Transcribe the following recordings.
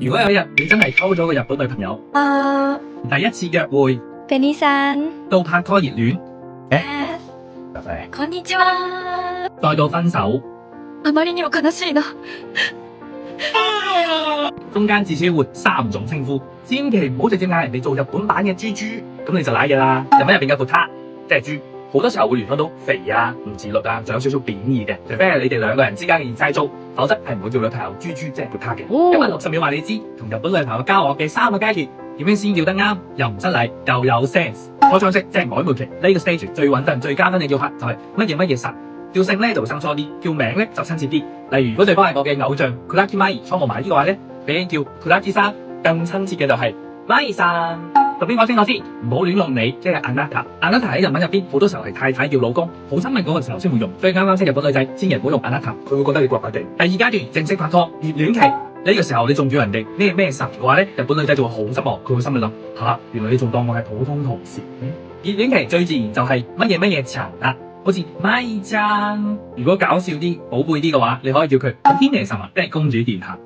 如果有一日你真係溝咗個日本女朋友，第一次約會便利さん、到拍拖熱戀，こんにちは。再到分手，あまりにも悲しいな。中間至少要換3種稱呼，千祈唔好直接嗌人哋做日本版嘅豬豬，咁你就瀨嘢啦。日文入邊嘅豚即係豬，好多時候會聯想到肥啊、唔自律啊，仲有少少貶義嘅，除非係你哋兩個人之間嘅現世租，否則係唔會叫女朋友豬豬即係豚嘅。今日60秒話你知，同日本女朋友交往嘅3個階段，點樣先叫得啱，又唔失禮，又有 sense。初相識即係曖昧期，呢個 stage 最穩陣、最加分嘅叫法就係乜嘢神。叫姓咧就會生疏啲，叫名咧就親切啲。例如如果對方係我嘅偶像 Kuraki Mai 倉木麻衣嘅話咧，比起叫 Kuraki 生更親切嘅就係 Mai 生。首先講清楚先，唔好亂用你，即係 Anata。Anata 喺日文入邊好多時候係太太叫老公，好親密嗰個時候先會用。所以啱啱識日本女仔，千祈唔好用 Anata，佢會覺得你怪怪地。第二階段正式拍拖熱戀期，呢個時候你仲叫人哋咩神嘅話咧，日本女仔就會好失望，佢會心裏諗原來你仲當我係普通同事。熱戀期最自然就係乜嘢牆啦。好似咪醬，如果搞笑啲、寶貝啲嘅話，你可以叫佢天爺神啊，即係公主殿下。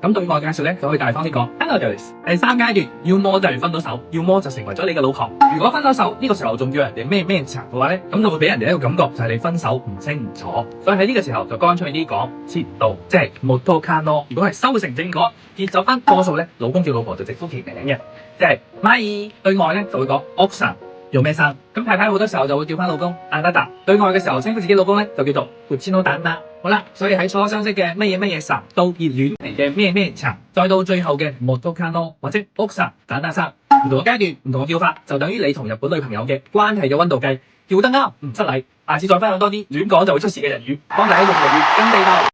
咁對外介紹咧，就可以大方啲講 Hello Joyce。第3階段，要麼就係分咗手，要麼就成為咗你嘅老婆。如果分咗手呢個時候仲叫人哋咩茶嘅話咧，咁就會俾人哋一個感覺就係你分手唔清唔楚。所以喺呢個時候就乾脆啲講切度，即係 motokano。如果係修成正果，結咗婚多數咧，老公叫老婆就直呼其名嘅，即係咪。對外咧就會講屋神。用咩生？咁太太好多時候就會叫翻老公Anata。對外嘅時候稱呼自己老公咧就叫做Uchino Danna。好啦，所以喺初相識嘅乜嘢神，到熱戀期嘅咩層，再到最後嘅Motokano或者屋神Danna生，唔同嘅階段，唔同嘅叫法，就等於你同日本女朋友嘅關係嘅溫度計，叫得啱唔失禮。下次再分享多啲亂講就會出事嘅人語，幫大家用粵語跟地道。